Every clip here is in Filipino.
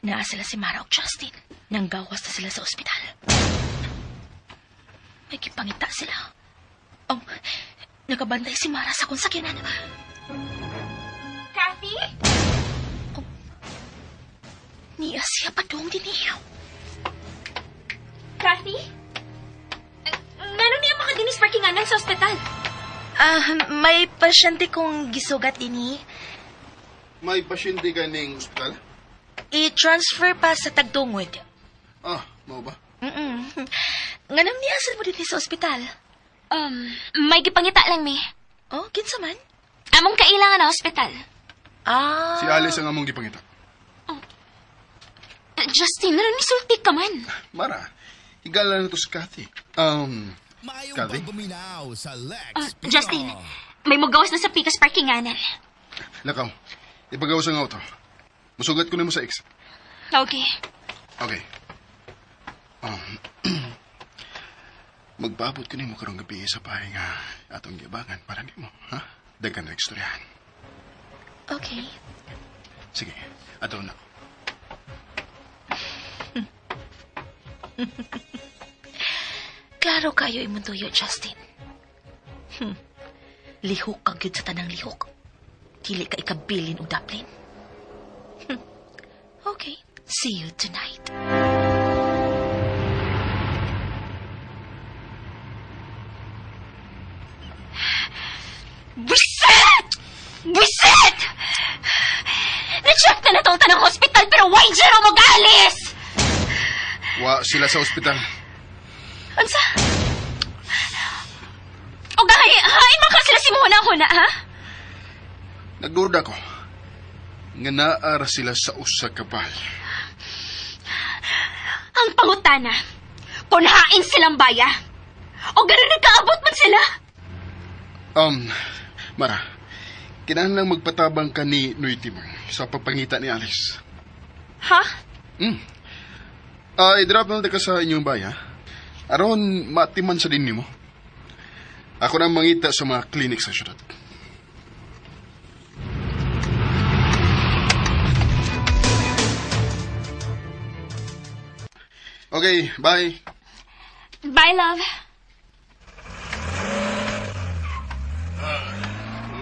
Naa sila si Mara o Justin. Nanggawas na sila sa ospital. May kipangita sila. Oh, nakabantay si Mara sa kung sakyanan. Kathy? Oh, niya siya pa doong diniyaw. Kathy? Ngano niya makadinis parkinganan sa ospital? May pasyente kong gisugat dini. May pasyente ka ning ospital? I-transfer pa sa tagtungod. Ah, mau ba? Nganam niya asal mo din sa ospital? May gipangita lang mi. Oh, kinsa man? Among kailangan na ospital. Si Alice ang among gipangita. Justin, ngano ni sulti ka man? Mara, higala na to si Kathy. Mayong Kathy? pagbuminaw sa Lex Pino. Justin, may mugawas na sa pikas parkinganan. Lakaw, ipagawa sa auto. Musugat ko na mo sa X. Okay. Okay. Magpabot ko na mo karong gabi sa bahay nga atong gibangan para di mo, ha? Daghan na ekstoryahan. Okay. Sige, ataw na. Klaro kayo imong tuyo, Justin. Lihok kag gyud sa tanang lihok. Dili ka ikabilin o daplin. Okay, see you tonight. Buset! Buset! Na-check na itong tanang hospital pero why zero mag-alis? Wa sila sa ospital. Ansa? O gahay, hain man ka sila si Muna, ha? Nagduda ko. Nga naara sila sa usa ka bahay. Ang pangutana, punhain silang baya. O gano'n nagkaabot man sila? Mara, kinahanglang magpatabang ka ni Noy Timon sa papangita ni Alice. Ha? I-drop na ka sa inyong baya. Aron matiman sa din mo. Ako na mangita sa mga klinik sa syudad. Okay, bye. Bye, love.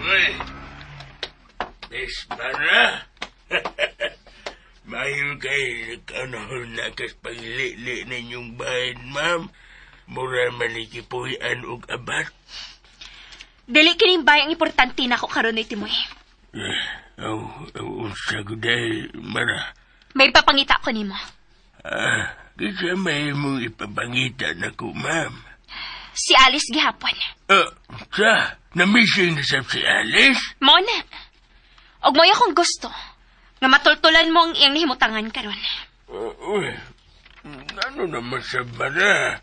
Uy, Mara. Mayo kay nagkanahon na kas paglili ninyong bahay, ma'am. Mura manikipuyan og abat. Dili kining bayang importante na ako karon ni Timoy. Unsa guday, Mara. May papangita ko nimo. Kisa may mong ipabangita na ko, ma'am. Si Alice gihapon. Na-missing na sa si Alice? Mo na. Og mo'y akong gusto nga matultulan mo ang iyang nahimutangan karon. Ano naman sa Mara?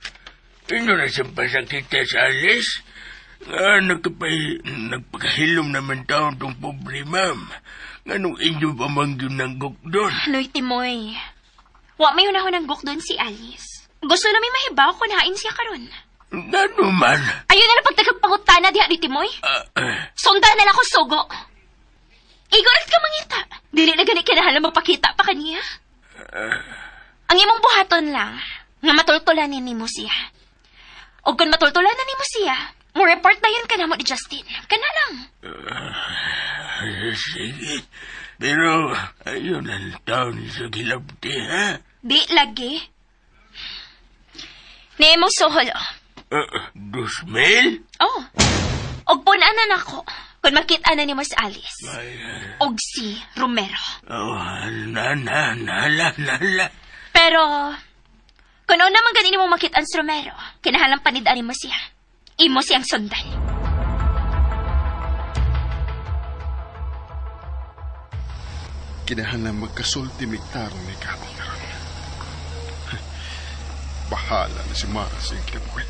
Ino na sa pasakita sa Alice? Nagpakahilom naman taon tong pobre, ma'am. Nganong inyo ba mangyun ng gukdon? Noy, Timoy. Wa may hunahon ng guk doon si Alice. Gusto na may mahibaw kung hain siya karon. Ano man? Ayun na lang pagtagpangutana diha ni Timoy. Sundan na lang ko sugo. Igorat ka mangita. Dili na gani kinahalang magpakita pa kaniya. Ang imong buhaton lang, nga matultulanin ni mo siya. O kung matultulanan ni mo siya, mo report na yun ka na mo ni Justin. Kana lang. Sige. Pero, ayun ang taon sa gilabti, ha? Di lagi. Ni mo sohol. 2,000? Oh. Og punanan ako kung makita na ni Mas Alice. Og si Romero. Nala. Pero, kung ano naman ganin mo makita ang si Romero, kinahalang panidaan mo siya. Imo siyang sundan. Kinahanglang magkasulti tarong ni Kathy karon. Bahala na si Mara sa iyong kinabuhi.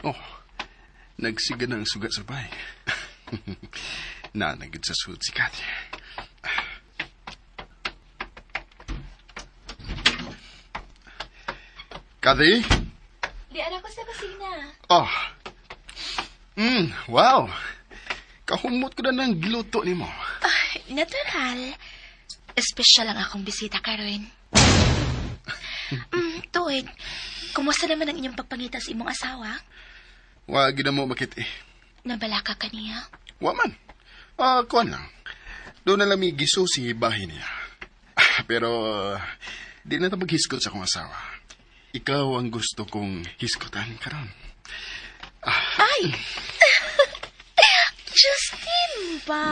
Oh, nagsiga na ang sugat sa bahay. Nanagid sa suot si Kathy. Kathy? Di anak ko sa kusina. Oh, Wow. Kahumot ko na ng giluto ni mo. Natural. Espesyal ang akong bisita karon. Tuwid, kumusta naman ang inyong pagpangita sa imong asawa? Wa gid na mo makit eh. Nabala ka kaniya? Wa man. Kuan lang. Doon na lang may giso si bahay niya. Pero, di na ta maghiskot sa akong asawa. Ikaw ang gusto kong hiskotan karon. Ay! Justin ba?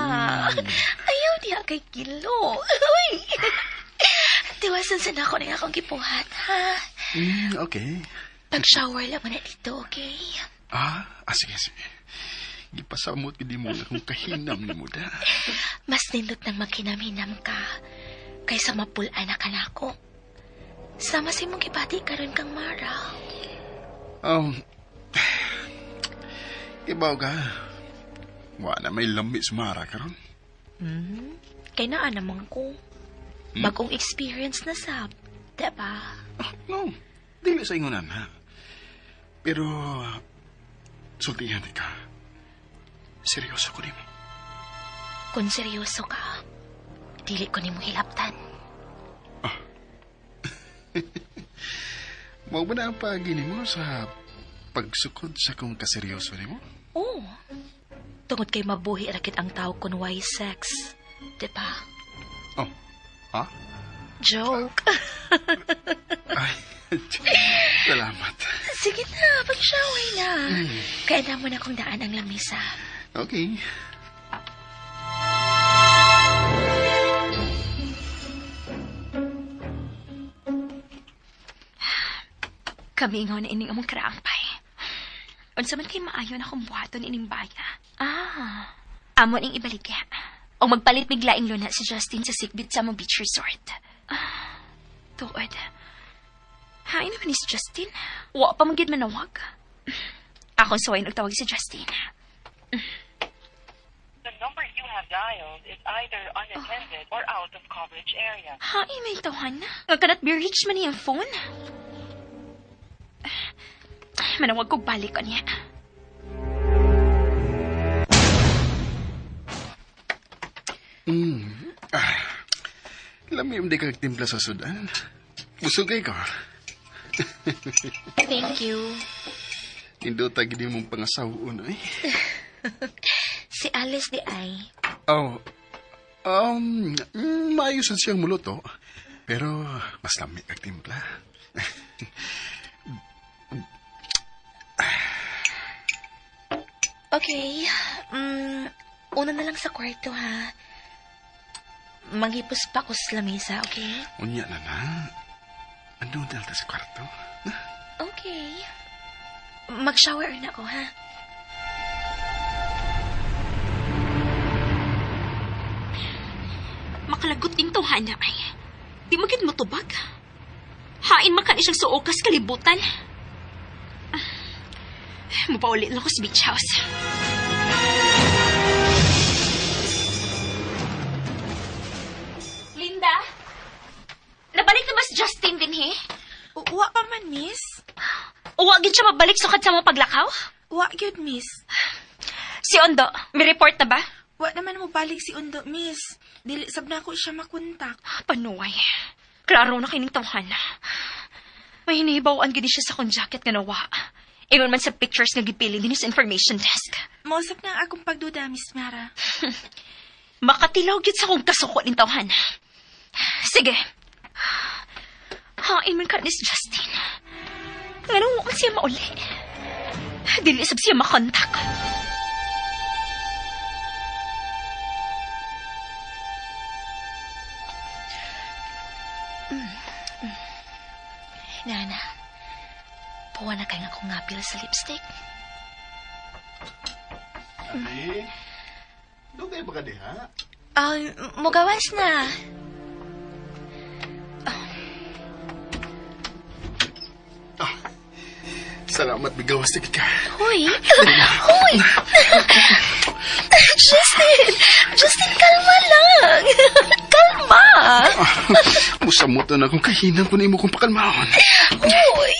Ayaw diha kay Kilo. Uy! Tiwasan sa nako na akong gipuhat, ha? Okay. Pag-shower lang mo na dito, okay? Sige. Gipasamot gid mo na kung kahinam ni mo da. Mas nindot nang maghinam-hinam ka kaysa mapulaan na ka nako. Sama si mong gibati karon kang Mara. Ibaw ka. Wa na may lami sa Mara karon. Kay naa naman ko. Bagong experience na sab. Diba? No. Dili sa ingunan, ha? Pero, sultihan ka. Seryoso ko nimo. Kung seryoso ka, dili ko nimo hilaptan. Mao ba na ang pagini mo sa pagsukod sa kung kaseryoso nimo? Oo. Tungod kay mabuhi rakit ang tao kun way sex. Diba? Ha? Joke. Ay, salamat. Sige na, pag-shower na. Kaya na mo na kung daan ang lamisa. Okay. Kami nga na ining among karaangpay. Unsa man kay maayo na kung buhaton ining baya. Amo ning ibaligya. O magpalit biglaing luna si Justin sa Sigbit sa among beach resort. Tuod. Hain naman ni si Justin. Wa pa magid manawag. Akong suway nagtawag si Justin. The number you have dialed is either unattended or out of coverage area. Hain may tawhan na. Nga kanat be reach man niyang phone. Manawag kong balik ko niya. Lamim di kag timpla sa sudan. Busog kay ko. Thank you. Indo tagi di mong pangasawon ay. Si Alice di ay. Maayusan siyang muluto. Pero mas lami kag timpla. Okay. Una na lang sa kwarto, ha? Manghipos pa ko sa lamesa, okay? Unya na na. Andun dahil sa kwarto. Okay. Mag-shower na ako, ha? Makalagot ding tawhan na ay. Di magid mo tubag. Hain makan siyang suokas kalibutan. Mapaulit lang ko sa beach house. Linda? Nabalik na ba si Justin din, he? Wa pa man, miss. Uwa gid siya mabalik sukad sa mga paglakaw? Wa gyud, miss. Si Ondo, may report na ba? Wa naman mo balik si Undo, miss. Dili sab na ako siya makontak. Panuway. Klaro na kining tawhan. May hinihibawaan gini siya sa kong jacket nga nawa. Ingon man sa pictures nga gipili din sa information desk. Mausap na ang akong pagduda, Miss Mara. Makatilaw gid sa kong kasuko ning tawhan. Sige. Hain man ka ni si Justin. Ngano mo man siya mauli. Dili sab siya makontak. Nana, puwa na kaya akong ngapil sa lipstick. Ate, doon kayo ba ka di, ha? Mugawas na. Salamat, bigawas na ka. Hoy! Hoy! Justin, kalma lang. Kalma. Musamutan akong kahinang kung imo kong pakalmahon. Hoy!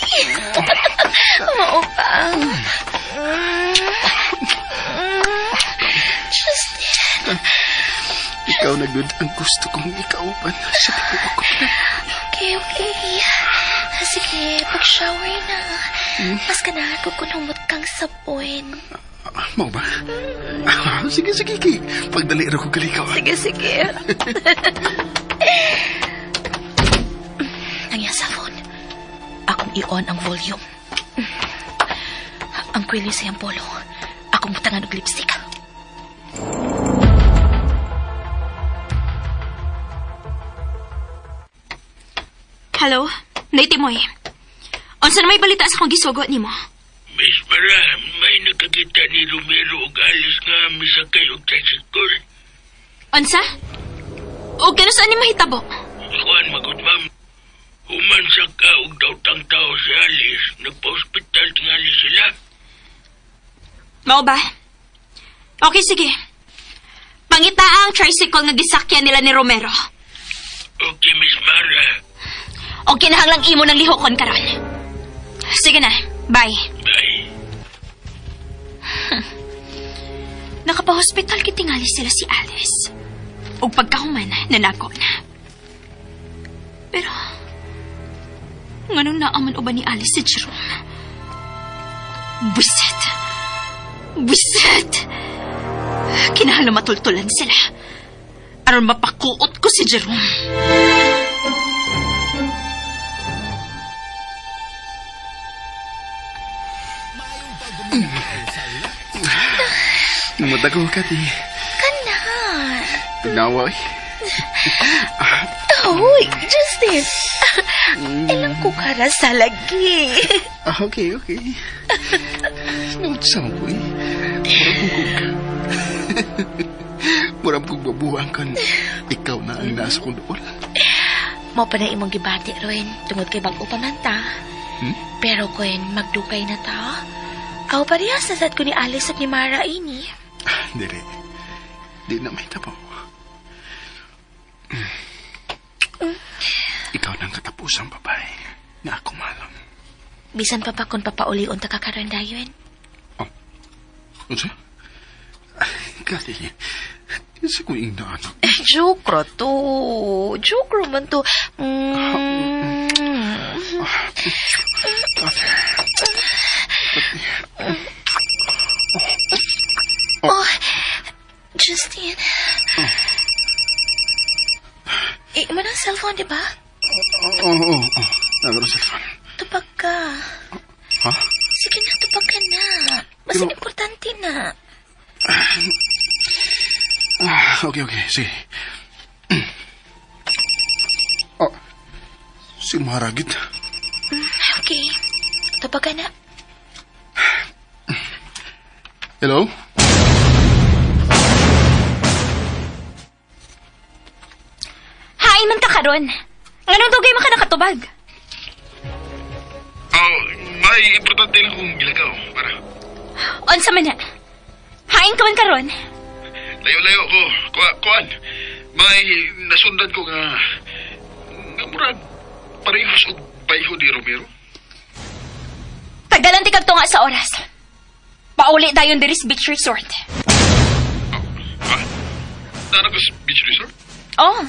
Oo pa. Nagod ang gusto kong ikauban sa tibuok ko. Okay. Sige, pag-shower na. Mas ganahan ko kung humot kang sabon. Mau ba? Sige, Ki. Pagdali rin ko kalikaw. Sige. Ang sa phone. Akong i-on ang volume. Ang kwili sa iyang polo. Akong butangan og lipstick. Hello? Naitimoy. Unsa na may balita sa kong gisugot nimo? Miss Mara, may nakakita ni Romero og alis nga misakay og tricycle. Unsa? O kano saan ni mahitabo? Kuan magod ma'am. Human sa ka og daw tao si Alice, nagpa-hospital tingali sila. Mao ba? Okay, sige. Pangita ang tricycle nga gisakyan nila ni Romero. Okay, Miss Mara. O kinahanglang imo ng lihokon karon. Sige na, bye. Bye. Nakapahospital kitingali sila si Alice. O pagkahuman, nanako na. Pero, nganong naaman uba ni Alice si Jerome? Buset! Kinahanglang matultulan sila. Aron mapakuot ko si Jerome. Namata ko, Kati. Kana. Nawa, eh. Uy, Justin. Ilang ko kara sa lagi. Okay. Nautsaw ko, eh. Murang kong babuang kan. Ikaw na ang nasa kong doon. Mo pa na imong gibati, Roen. Tungod kay bag-o pa man ta. Pero kung magdukay na ta, aw parehas na sad ko ni Alice at ni Mara ini. Dili. Di na may tapo. Ikaw nang katapusang babae na ako malam. Bisan pa pa kung papaulion ta kakaroon dayon. Unsa? Kati, isa ko yung naanak. Joke ra to. Joke ra man to. Oh, Justin. Mo ng cellphone, di ba? Oo. Nagano cellphone. Tupag ka. Ha? Sige na, tupag ka na. Mas Pero- importante na. Okay. Sige. Si Maragit. Okay. Tupag ka na. Hello? Hain man ka karon. Nganong dugay man ka nakatubag? May importante lang kong gilagaw. Para. Unsa man na? Hain ka man karon. Layo-layo ko. Kuan. May nasundan ko nga murag parehas og bayho ni Romero. Tagalan ti kag tunga sa oras. Pauli dayon diri sa beach resort. Ha? Nara ko sa beach resort? Oh.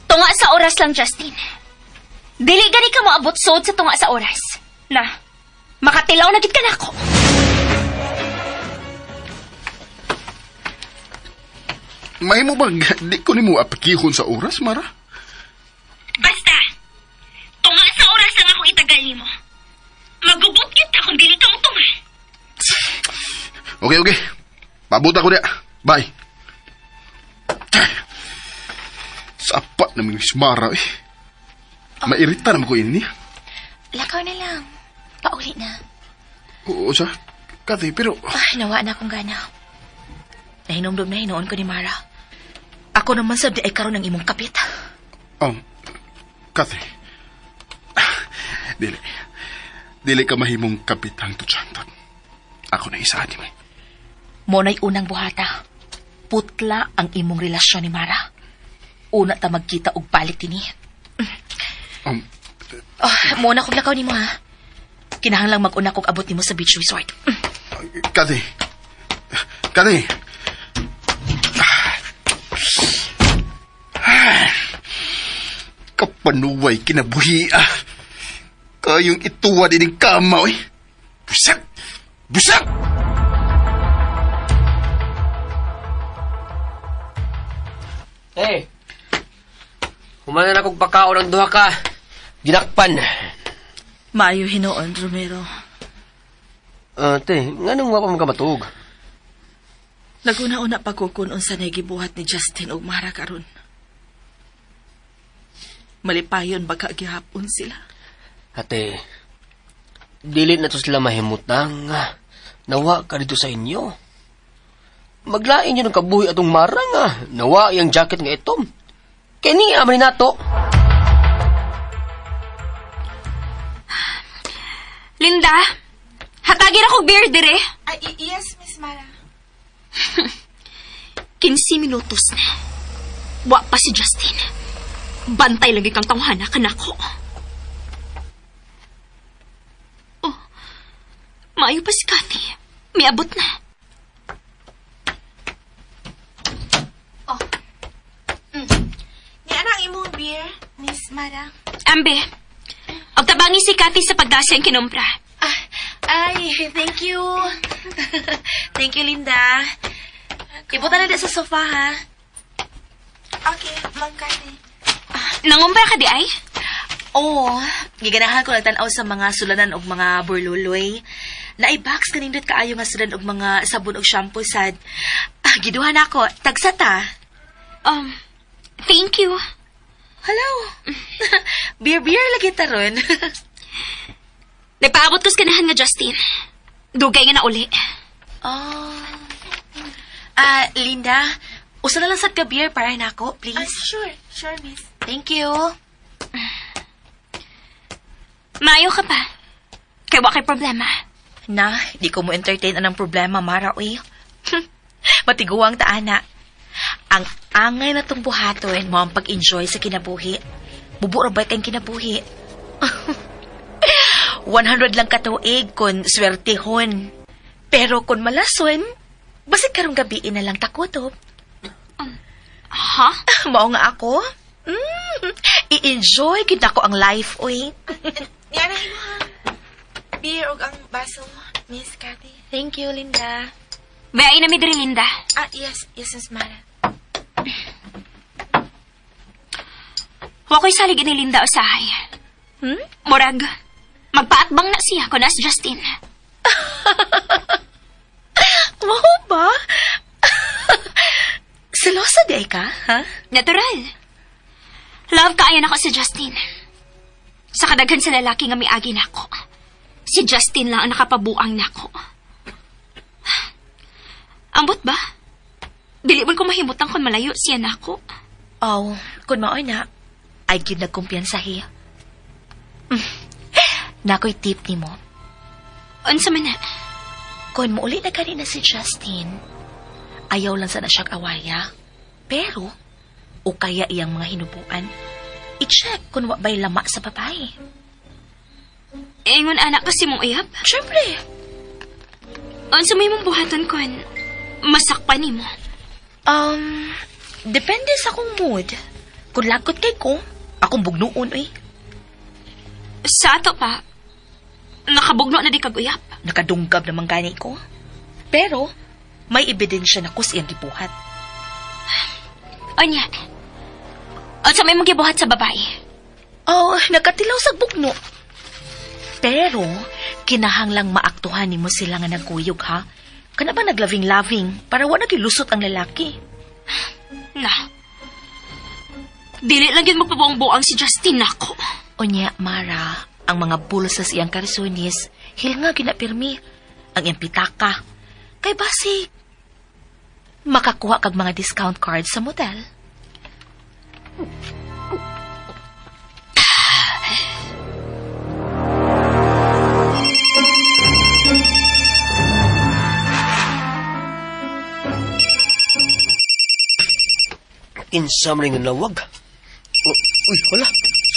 Tunga sa oras lang, Justin. Dili gani ka moabot sod sa tunga sa oras. Na, makatilaw na gid ka nako. May mo bang di ko ni mo apikihon sa oras, Mara? Basta, tunga sa oras lang ako itagal nimo. Magubot kita kung dili ka mo tunga. Okay. Pabuta ko niya. Bye. Sapat na Miss Mara, eh. Mairita naman ko ini. Lakaw na lang. Pauli na. Oo, sa. Kati, pero... Nawa na akong gana. Nahinomdom na hinoon ko ni Mara. Ako naman sabdi ay karon ng imong kapit. Kati. Dili ka mahimong kapitang tutsantot. Ako na isa di mo. Monay unang buhata. Putla ang imong relasyon ni Mara. Una ta magkita og balik tini. Muna kog lakaw nimo ha. Kinahanglang mag-una kog abot nimo sa beach resort. Kati. Panuway kinabuhi Kayong ituwa din ng kama, oy. Busak! Busak! Hey! Humanan akong pagkaon ng duha ka. Ginakpan. Maayo hinoon, Romero. Te, nga nung wapa mga matug? Naguna-una pagkukunon sa nagibuhat ni Justin ug Mara karon. Malipayon baka gihapon sila. Ate, dili na to sila mahimutang. Nawa ka dito sa inyo. Maglain nyo ng kabuhi atong Mara nga. Nawa yung jacket nga itom. Kaya ni amay nato. Linda, hatagin ako beer dire. Yes, Miss Mara. 15 minutos na. Wa pa si Justin. Bantay lagi kang tawhana kanako. Oh, maayo pa si Cathy. May abot na. Nga na imong beer, Miss Mara. Ambe, og tabangi si Cathy sa pagdasa ang kinumpra. Ay, thank you. Thank you, Linda. Ibutan na din sa sofa, ha? Okay, Mangkani. Nangumpra ka di ay? Oo. Giganahan ko nagtanaw sa mga sulanan og mga burluloy. Naibox kanindot kaayo nga sulan og mga sabon og shampoo sad. Giduhan ako. Tagsa ta. Thank you. Hello. Beer lagi taron. Nagpaabot ko sa kanahan nga Justin. Dugay nga na uli. Oh. Linda, usa na lang sad ka beer para nako, please. Sure, Miss. Thank you. Maayo ka pa. Kaya wa kay problema. Na, di ko mo entertain anang problema, Mara, uy. Matiguang taana. Ang angay na tong buhaton mo ang pag-enjoy sa kinabuhi. Buburabay kang kinabuhi. 100 lang katuig kung swertehon. Pero kung malason, basig karong gabiin na lang takutob. Ha? Mao nga ako. I-enjoy gid ako ang life, uy. Nga na mo ha. Beer ug ang baso, Miss Cathy. Thank you, Linda. Bayay na mi diri, Linda. Yes, Miss Mara. Wa ko'y salig ni Linda usahay. Murag, magpaatbang na siya kung nas Justin. Wow ba? Selosa di ay ka, ha? Natural. Love kaayan ako si Justin. Sa kadaghan sa lalaki nga miagi nako. Si Justin lang ang nakapabuang nako. Ambot ba? Dili man ko mahimutang kung malayo siya nako. Oh, kung maoy na, ay gyud nagkumpiyansahi. Nakoy tip ni mo. Unsa man na? Kung muuli na kanina si Justin, ayaw lang sana siyang awaya. Pero, o kaya iyang mga hinubuan, i-check kung wa ba'y lama sa babae. Ingon anak kasi mong uyab? Siyempre. Unsa may mong buhaton kon masakpan ni mo? Depende sa akong mood. Kung lagot kay ko, akong bugnuon, uy. Sa ato pa, nakabugno na di kag uyab. Nakadunggab naman gani ko. Pero, may ebidensya na kus iyang gibuhat. Anya, unsa may mong gibuhat sa babae? Oh, nakatilaw sa bugno. Pero, kinahanglang maaktuhan ni mo sila nga nagkuyog, ha? Kana ba naglaving-laving para wala gilusot ang lalaki? Na, dili lang yun magpabuang-buang si Justin nako. Onya, Mara, ang mga bulsas iyang karsonis, hil nga ginapirmi, ang iyang pitaka. Kay basi, makakuha kag mga discount cards sa motel. Kinsa man nga nawag. Uy, wala.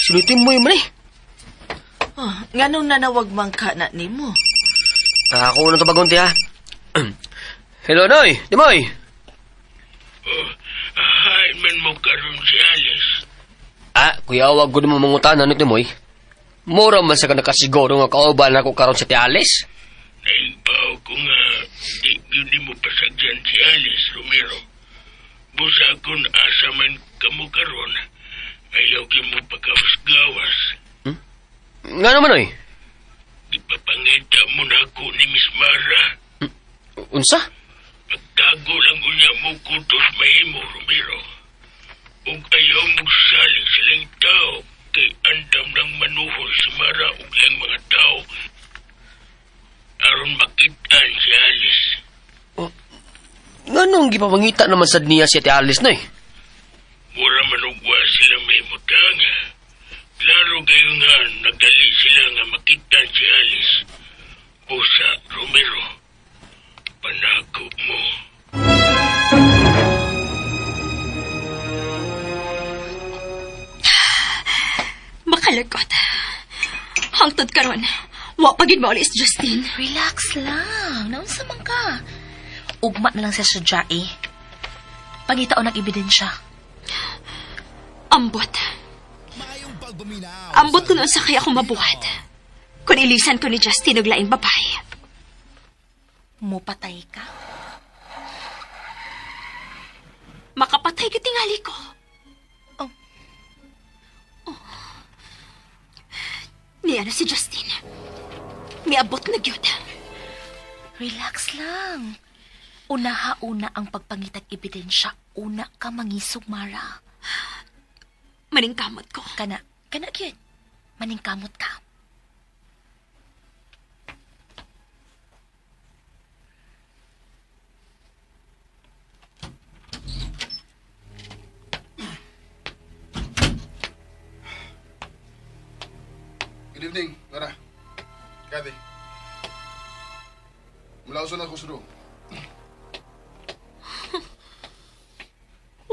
Sinutin mo yung mani. Nga nung nanawag man ka na ni mo. Ako nang tabagonti ha. Hello, Noy. Dimoy. Hi, man mo karon si Alice. Kuya, wag ko mo mangutanan ni Timoy. Mura man sa ka nakasiguro nga kauban ako karon sa Tiales. Naibaw ko nga, di mo pasagyan si Alice Romero. Busa kung asa man kamo karon, ayaw ki mo pagkawasgawas. Nga naman, oy. Ipapangita mo na ako ni Miss Mara. Unsa? Pagtago lang unya mo kutos mahimo, Romero. Ug ayaw mo saling silang tao, kay andam ng manuhol si Mara ug iyang mga tao. Aron makitaan si Alice. Nga nung gipapangita naman sad niya si Ate Alice, noy. Mura manugwa sila may mutanga. Klaro kayo nga nagdali sila nga makitaan si Alice. Busa, Romero. Panako mo. Makalagot. Hangtod karon. Wa pagid mo alis, Justin. Relax lang. Naunsa man ka. Ugma na lang sa sudya eh. Pangitaon ng ebidensya. Ambot. Mayong pagbuminaw. Ambot ko noon sa kaya ako mabuhat. Kung ilisan ko ni Justin og laing babae. Mupatay ka? Makapatay ka tingali ko. Oh. Niya na si Justin. Miabot na gyud. Relax lang. Unaha-una ang pagpangitag ebidensya. Una ka mangisog, Mara. Maningkamot ko. Kana gyud. Maningkamot ka. Good evening, Mara. Kati. Mulausan ako sa room.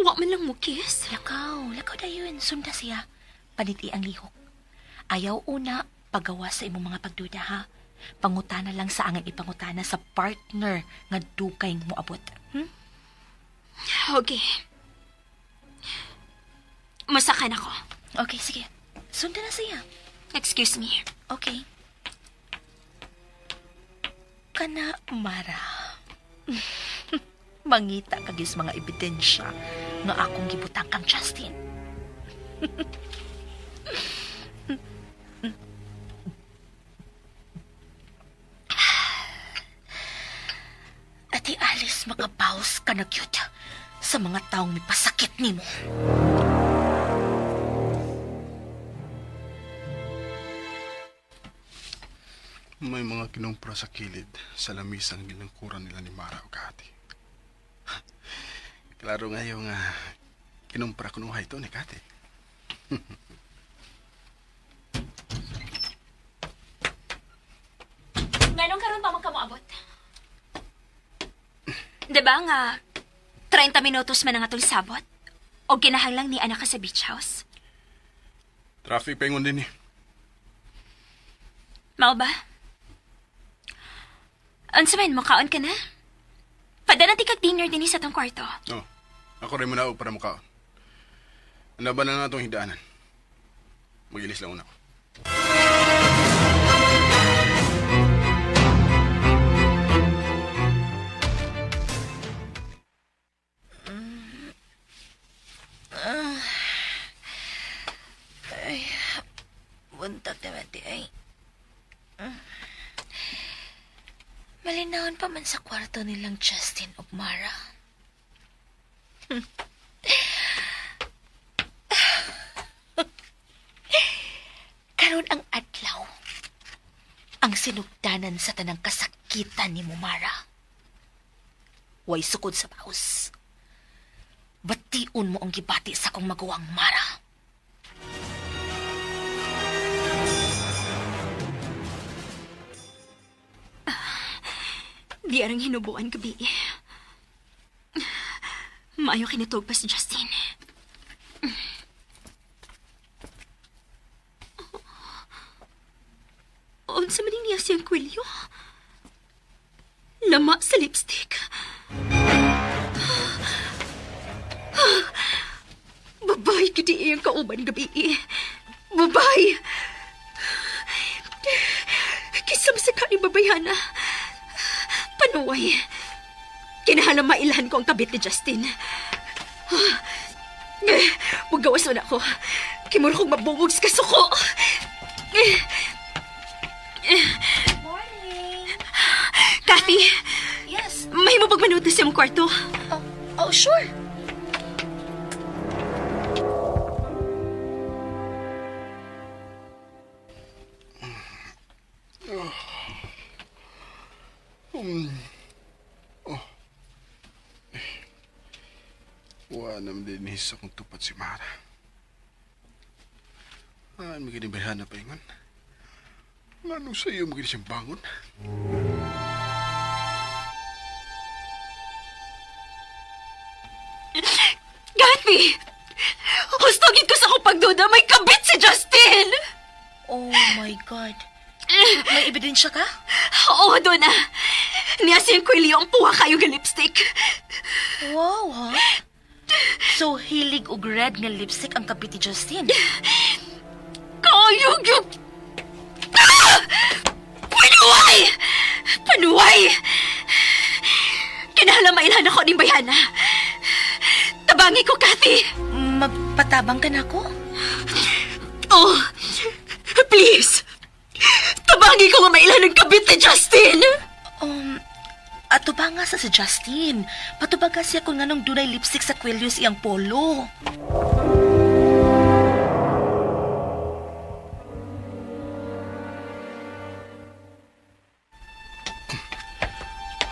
Wa man lang mo kiss. Lakaw na yun. Sunda siya. Paniti ang lihok. Ayaw una, pagawa sa imong mga pagduda, ha? Pangutana lang sa angang ipangutana sa partner nga dugay mo abot. Okay. Masakan ako. Okay, sige. Sunda na siya. Excuse me. Okay. Kana, Mara. Mangita kagis mga ebidensya nga akong gibutang kang Justin. Ati Alice, makabawas ka na cute sa mga taong may pasakit nimo. May mga kinumpra sa kilid sa lamisang ginangkuran nila ni Mara o Kati. Klaro nga yung kinumpra ko nung ito ni Kati. Nganong karon pa man ka moabot? Diba nga 30 minutos man ang atong sabot? O kinahanglang ni anak ka sa beach house? Traffic pa yung din eh. Mao ba? Unsa man, makaon ka na? Padala ti kag dinner din sa tong kwarto. Oh, ako rin muna para mukaon. Ang laban na natong hidaanan. Mag-ilis lang una ko. Buntag naman di ay. Malinawon pa man sa kwarto nilang Justin ug Mara. Karon ang adlaw. Ang sinugdanan sa tanang kasakitan ni Mara. Way sukod sa baos. Bation mo ang gibati sa kong maguwang Mara. Di arang hinubuan gabi. Maayo kinitog pa si Justin. Unsa man niya siyang kwilyo? Lama sa lipstick. Babae di iyang kauban gabi. Babay! Kisam sa ka ni babayana. Panuway. Kinahalang mailahan ko ang kabit ni Justin. Magawas na ako. Kimura kong mabungog sa kasuko. Morning. Kathy, Yes. may mo pagmanuto sa iyong kwarto. Oh, sure. Wa naman din sa kong tupad si Mara. Maginibayhan na pa ingon. Ano sa iyo magini siyang bangon? Kathy! Hustogin ko sa akong pagduda, may kabit si Justin! Oh my God. May ebidensya ka? Oo, Donna. Niya siyang kwilyo ang puha kayo ng lipstick. Wow, ha? So, hilig og red nga lipstick ang kapit ni Justin. Kayog yung... Ah! Panuway! Panuway! Kinahala mailhan ako ning bayana. Tabangi ko, Kathy. Magpatabang ka na ko? Oh, please. Tabangi ko nga mailhan ng kabit ni Justin. Ato ba nga sa si Justin? Patubaga siya kung nganong dunay lipstick sa kwelyo siyang polo.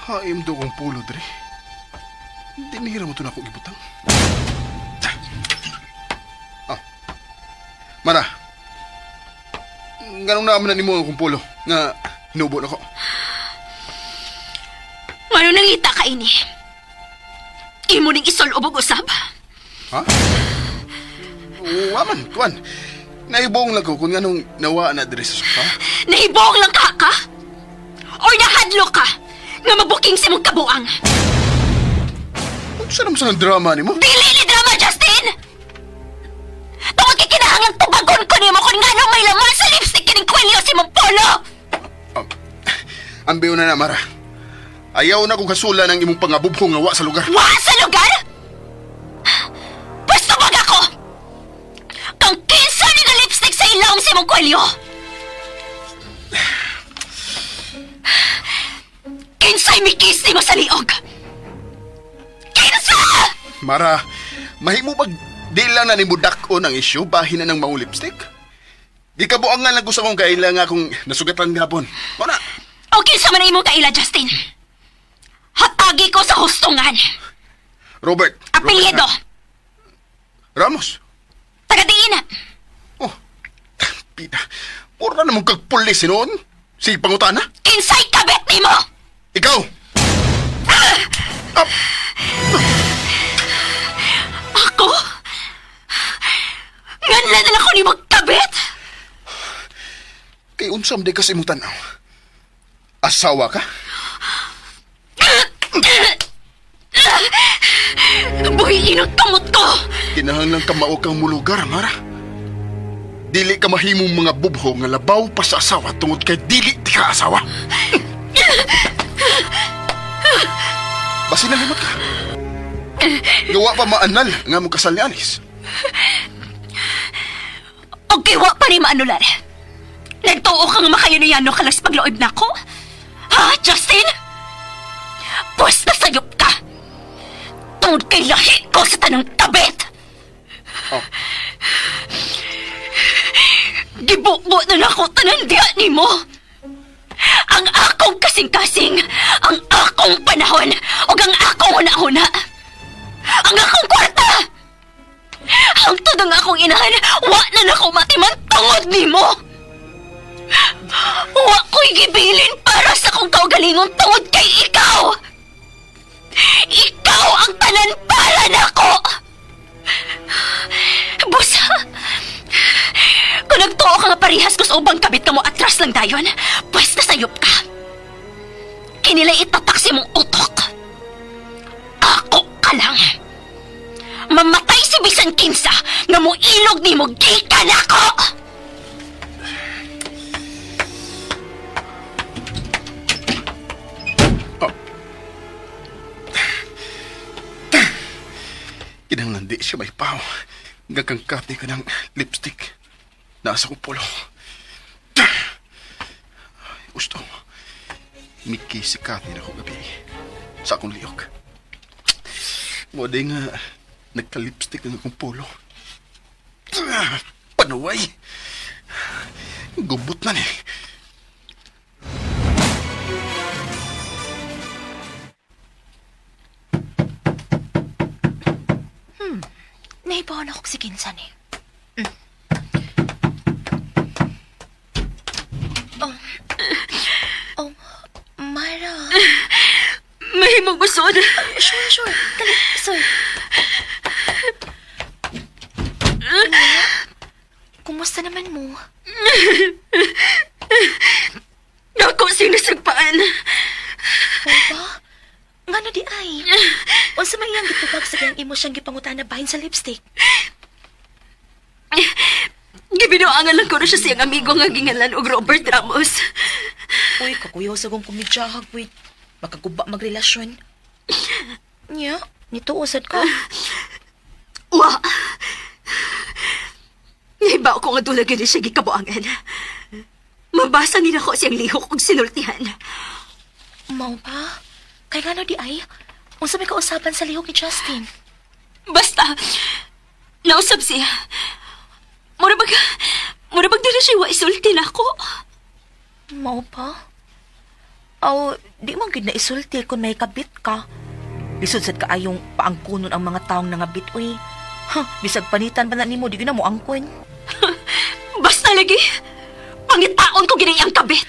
Haim do kong pulo, Dre. Dinihira mo ito na akong ibutang. Mara, ganong naman na ni mo akong pulo nga hinubo na ko. Ano nangita ka ini? Imo ning isol ubog usab? Ha? Oo, aman, kuwan. Naibong lang ko kung anong nawa na Dre sa sofa. Nahibong lang ka? Or nahadlo ka? Nga mabuking si mong kabuang? Ano sa naman sa drama ni mo? Dili ni drama, Justin! Tungod kay kinahanglan tubagon ko nimo kung nga may laman sa lipstick kining kwelyo si mong polo! Ambiyo na, Mara. Ayaw na kong kasula ng imong pangabubhong nga wa sa lugar. Wa sa lugar? Pwesto bag ako! Kang kinsa ni nga lipstick sa ilawang si mong kwelyo! Kinsa'y mikis ni mo sa liog! Kinsa! Mara, mahimo pag di lang na ni Budakon ang isyu, bahin na ng maong lipstick. Di ka buangan lang gusto kong kaila nga kung nasugatan gapon. Wala. O kinsa man imong kaila, Justin? Hatagi ko sa hustungan. Robert. Apelyido. Ramos. Tagadiin na. Oh, pita. Pura na mong kagpulis noon. Si Pangutana. Kinsay kabit ni mo? Ikaw. Ako? Nganlan na ako ni magkabit? Kay unsam di kasi mong tanaw. Asawa ka? Buhiin ang kamot ko! Kinahanglang kamao kang mulugar, Mara. Dili ka mahimong mga bubho nga labaw pa sa asawa tungod kay dili di ka asawa. Basi nalimot ka. Gawa pa maanal nga mong kasal ni Alice. Okay, wa pa ni maanular. Nagtuo ka nga makayano-yano ka lang sa pagloob na ako? Ha, Justin? Pwesta sayop ka! Tungod kay lahi ko sa tanang tabet! Oh. Gibubo na ako tanandiya ni mo! Ang akong kasing-kasing, ang akong panahon, o ang akong una-una! Ang akong kwarta! Ang tudang akong inahan, wa na nako matiman tungod ni mo! Wa ko'y gibilin para sa kong kaugalingon tungod kay ikaw! Ikaw ang tanan para nako! Busa! Kung nagtuo ka nga parihas ko sa ubang kabit ka mo atras lang dayon, pwes nasayop ka. Kinilay itatak si mong utok. Ako ka lang. Mamatay si bisan kinsa nga mo ilog ni mo gikan ako! Kinahanglan di siya may paw. Gagangkati ka ng lipstick. Nasa kong polo. Gusto. Mikisikati na ako gabi. Sa akong liyok. Mo di nga nagka-lipstick ng akong polo. Panuway. Gubot na ni. Naibawan ako si Kinsan eh. Oh, Myra. Mahimong busod. Sure. Dali, sir. Kumusta naman mo? Ako sinasagpaan. Oo ba? Nga na di ay. Unsa may iyang gitubag sa kayang imo siyang gipangutan na bahin sa lipstick? Gibinuangan lang ko na siya siyang amigo nga gingalan og Robert Ramos. Uy, kakuyaw sa kong kumidyahag, wait. Makaguba magrelasyon. Nya, nito usad ka. Wa. Nahibaw ko nga dulagin siya gikabuangan. Mabasa nila ko siyang lihok og sinultihan. Mau pa? Kay nga na di ay. Unsa may kausapan sa lihok ni Justin? Basta, nausap siya. Murabag dili siya wa isulti na ako. Mau pa? Aw, di man gid na isulti kung may kabit ka. Lisod sad kaayong paangkunon ang mga taong nangabit, uy. Bisag panitan pa na nimo, di na mo angkon. Basta lagi, pangitaon ko ginay ang kabit.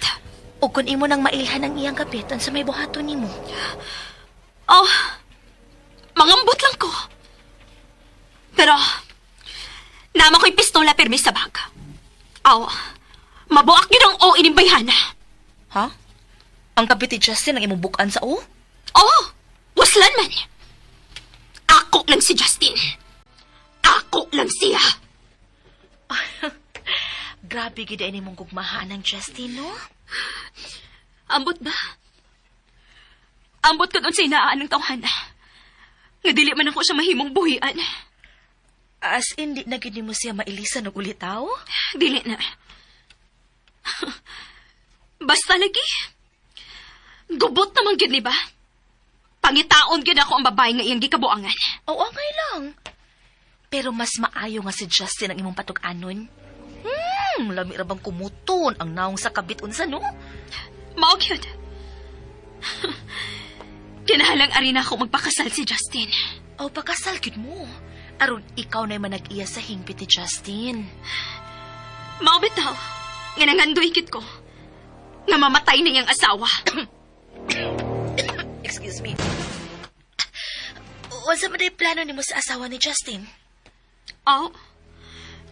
O kung imo nang mailhan ang iyang kabit, sa may buhaton nimo. Oh, mangambot lang ko. Pero, nama ko'y pistola permi sa bag. Aw, mabuak yun ang o inimbayhana. Ha? Ang kabit ni Justin ang imong bukan sa o? Oh, waslan man. Ako lang si Justin. Ako lang siya. Grabe gid ay nimong gugmahaan ng Justin, no? Ambot ba? Ambot ka doon sa inaan ng tawhana. Nga dili man ako siya mahimong buhian. As in, di na gid mo siya mailisan og ulitaw? Dili na. Basta lagi. Gubot naman gid ni ba? Pangitaon gid ako ang babae nga iyang gikabuangan. Oo, okay lang. Pero mas maayo nga si Justin ang imong patug-anon. Lami ra bang kumuton ang naong sa kabit unsa, no? Mao gyud. Kinahalang ari na ako magpakasal si Justin. O pakasal gid mo. Aron ikaw na'y manag-iya sa hingpit ni Justin. Mao bitaw. Nga nangandoy kit ko. Nga mamatay na iyang asawa. Excuse me. Unsa man day plano nimo sa asawa ni Justin? Oh,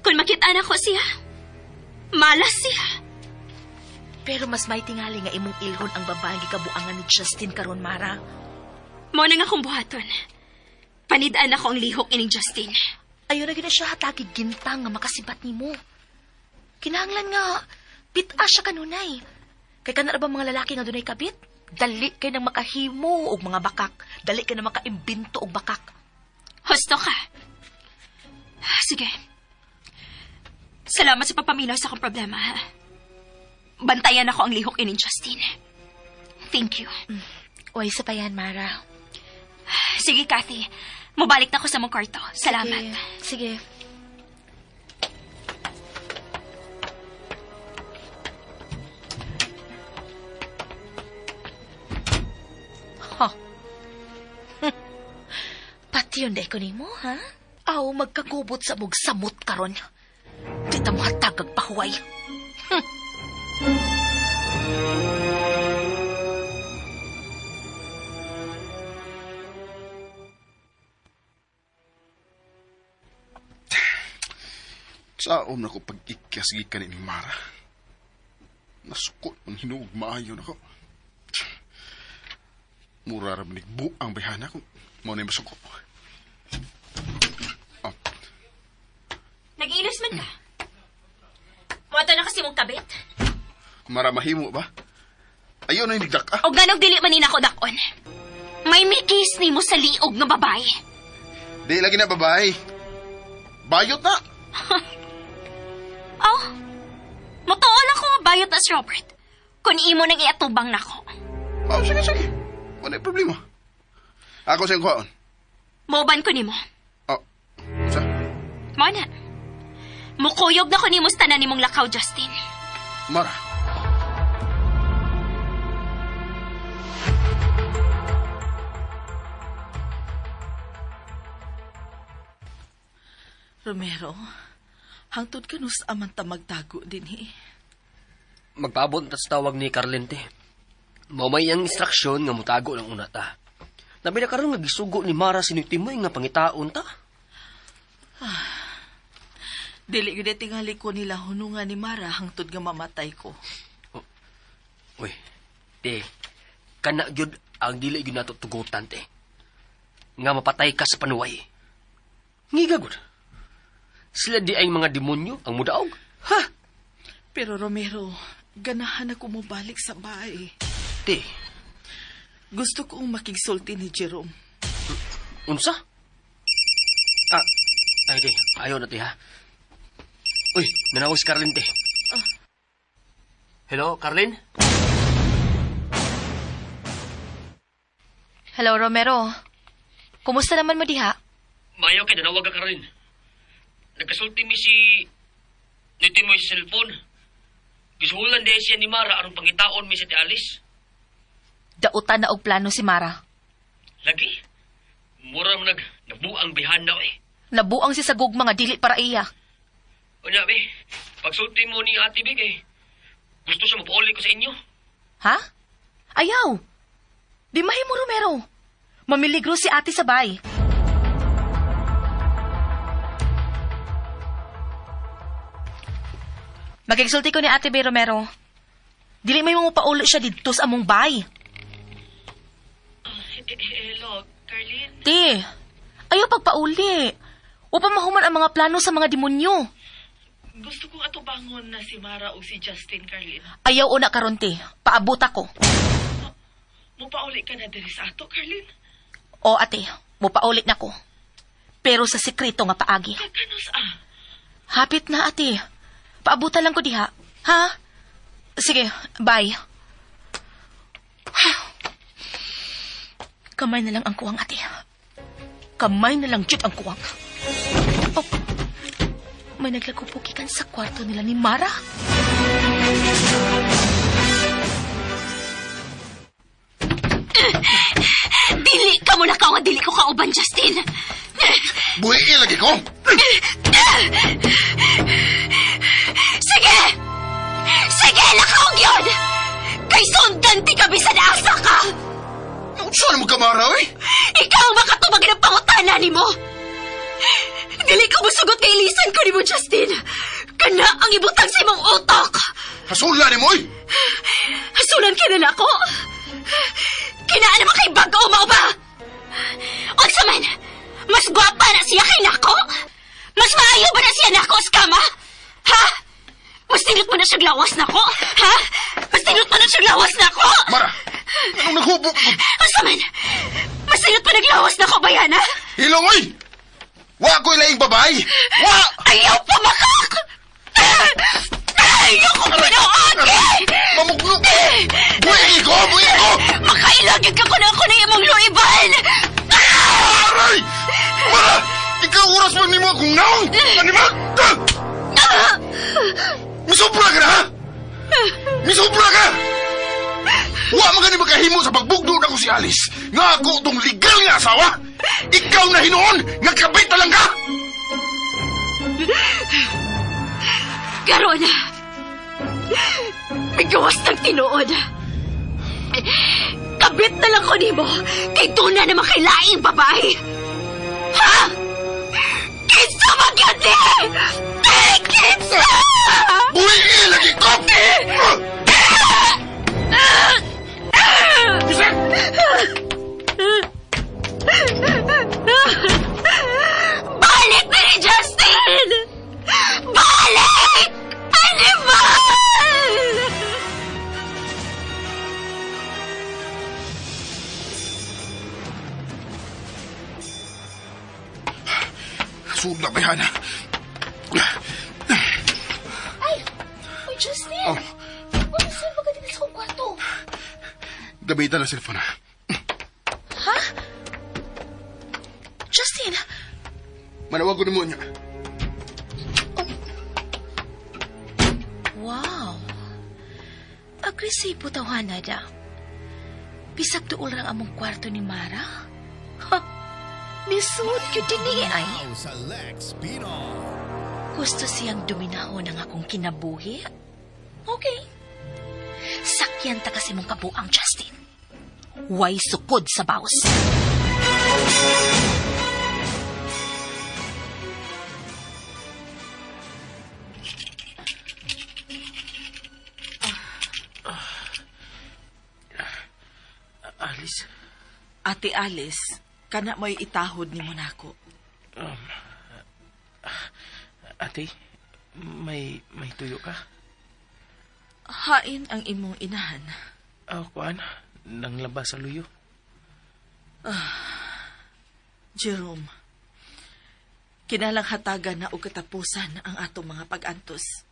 kung makita na ko siya, malas siya. Pero mas may tingali nga imong ilhon ang babaeng gikabuangan ni Justin karon, Mara. Mo na nga akong buhaton. Panidaan ako ang lihok ining Justin. Ayaw na gina siya hatagi gintang nga makasibat nimo. Kinahanglan nga pita siya kanunay. Kay kana ba mga lalaki nga dunay kabit? Dali kay nang makahimo og mga bakak. Dali kay nang makaimbento og bakak. Husto ka. Sige. Salamat sa papaminaw sa akong problema, ha? Bantayan ako ang lihok ining Justin. Thank you. Uy, isa pa yan, Mara. Sige, Kathy. Mabalik na ako sa mong kwarto. Salamat. Sige. Ha? Pati yun day ko nimo, ha? Aw, magkagubot sa mong samot karon. Di ta mo hatag ang pahuway. Saom na ko pag-ikyas gikan ni Mara. Nasukot ang hinuog maayo na ko. Mura ra manig buang bayhana ko. Mo na masukot. Oh. Serious man ka? Mata na kasi mong kabit. Mara, mahimo ba? Ayaw na yung nigdak ah. O ganog dili man ko dakon. May mikis ni mo sa liog nga babae. Di lagi na babae. Bayot na. Oh, mutuon ako nga bayot na si Robert. Kung imo nang iatubang nako. Oh, sige, sige. Wala yung problema. Ako siyang kuhaon. Moban ko nimo. Oh, sa? Mo na. Mukuyog na ko nimo sa tanan nimong lakaw, Justin. Mara. Romero, hangtod ka nus amanta magtago din Magpaabot na sa tawag ni Carlente. Mamay ang instruksyon nga mutago ng una ta. Nabi na karon nga gisugo ni Mara sinutimoy nga pangitaon ta. Dili gud tingali ko nila hunungan ni Mara hangtod nga mamatay ko. Uy, te, kana gyud ang dili gyud nato tugutan, te. Nga mapatay ka sa panuway. Ngiga gud. Sila di ay mga demonyo ang mudaog. Ha? Pero Romero, ganahan ako mo balik sa bahay. Te, Gusto kong makigsulti ni Jerome. unsa? Ay te, ayaw na te ha. Uy, nanawag si Carlin te. Hello, Carlin? Hello, Romero. Kumusta naman mo diha? Mayo kay nanawag ka Carlin. Nagkasulti mi si Nitimoy sa cellphone. Gisuhulan di siya ni Mara aron pangitaon mi sa ti Alice. Dautan na og plano si Mara. Lagi? Mura mo nagbuang bihana eh. Nabuang si sa gugma nga dili para iya. Unya, be, pagsulti mo ni Ate Big eh, gusto siya mapauli ko sa inyo. Ha? Ayaw. Di mahimo, Romero. Mamiligro si ate sa bay. Magigsulti ko ni Ate Bay, Romero. Dili may mo paulo siya dito sa among bay. Hello, Carlin? Ti, ayaw pagpauli. Upang mahuman ang mga plano sa mga demonyo. Gusto kong atubangon na si Mara o si Justin, Carlin. Ayaw una karon ti. Paabot ako. Mupauli ka na diri sa ato, Carlin. O ate, mupaulit na ko. Pero sa sekreto nga paagi. Kaganos ah. Hapit na ate. Paabutan lang ko diha. Ha? Sige, bye. Kamay na lang ang kuwang ate. Kamay na lang jud ang kuwang. Oh, may naglagupukikan sa kwarto nila ni Mara. Dili ka mo na ka nga dili ko kauban, Justin. Buhay lagi ko. Sige! Sige, lakaw yun! Kay sundan ti ka bisan asa ka! Saan mo kamara eh? Ikaw ang makatubag ng pangutana ni mo! Dili ka musugot kay ilisan ko ni mo, Justin! Kana ang ibutang sa imong utok! Hasula ni mo eh. Hasulan ka na ako! Kinaan naman kay bago mo ba? Unsa man, mas gwapa na siya kay nako? Mas maayo ba na siya nako sa kama? Ha? Mas tinot mo na siya lawas nako? Ha? Mas tinot mo na siya lawas nako? Mara, anong naghubok ko? Unsa man, mas tinot mo naglawas nako, bayana? Hilong oy! Wa ko'y laing babae! Wa! Ayaw pumakak! Ayaw ko pinuagi! Mamuglo! Buhay ko! Buhay ko! Makailagig ka ko na ako na imong luiban! Aray! Mara! Ikaw oras mo ni mo akong naong! Animal! Misupra ka na, ha? Misupra ka! Wa magani magkahimo sa pagbugdo na ko si Alice. Nga ako itong legal nga asawa. Ikaw na hinoon, nga kabit na lang ka! Karon, may gawas ng tinuod. Kabit na lang ko nimo kay tuna na makailaing babae. Ha? Kinsa magyandi! Kinsa! Buhay lagi ko! Bisan! Balik na ni Justin! Suda, bayana. Ay! Uy, Justin! Oh, Ano sa'yo ba ganito sa kong kwarto? gabita na cellphone na. Ha? Justin, Manawag ko mo niya. wow. Agresibo tawanan na. Bisag dool lang among kwarto ni Mara. Ha? Nisud yun din niya ay. Now sa Lex Pinon. Gusto siyang duminahon ng akong kinabuhi? Okay. Sakyan ta kasi mong kabuang, Justin. Way sukod sa baos. Alice, Ate Alice, kana mo'y itahod ni mo nako. ate, may tuyo ka? Hain ang imong inahan. Kuan, nang labas sa luyo. Jerome, kinalang hatagan na og katapusan ang atong mga pag-antos.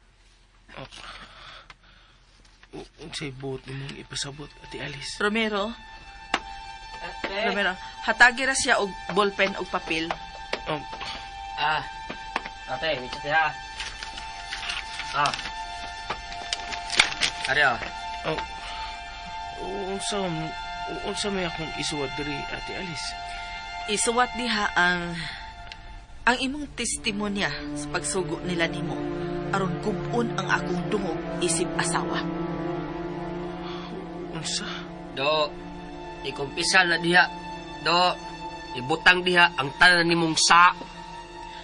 Unsay buot nimong ipasabot, Ate Alice? Romero, hatagi ra siya og ballpen og papel. Ate, may chat ha. Arya. Unsa may akong isuwat diri, Ate Alice? Isuwat diha ang imong testimonya sa pagsugo nila nimo aron kubon ang akong dungog isip asawa. Unsa? Do, ikumpisal na diha. Do, ibutang diha ang tanan nimong sa.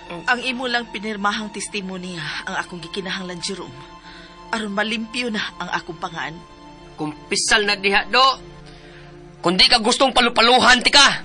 Ang imo lang pinirmahang testimonya ang akong gikinahanglan, Jerome, aron malimpyo na ang akong pangaan. Kumpisal na diha, do. Kundi ka gustong palupaluhan, tika.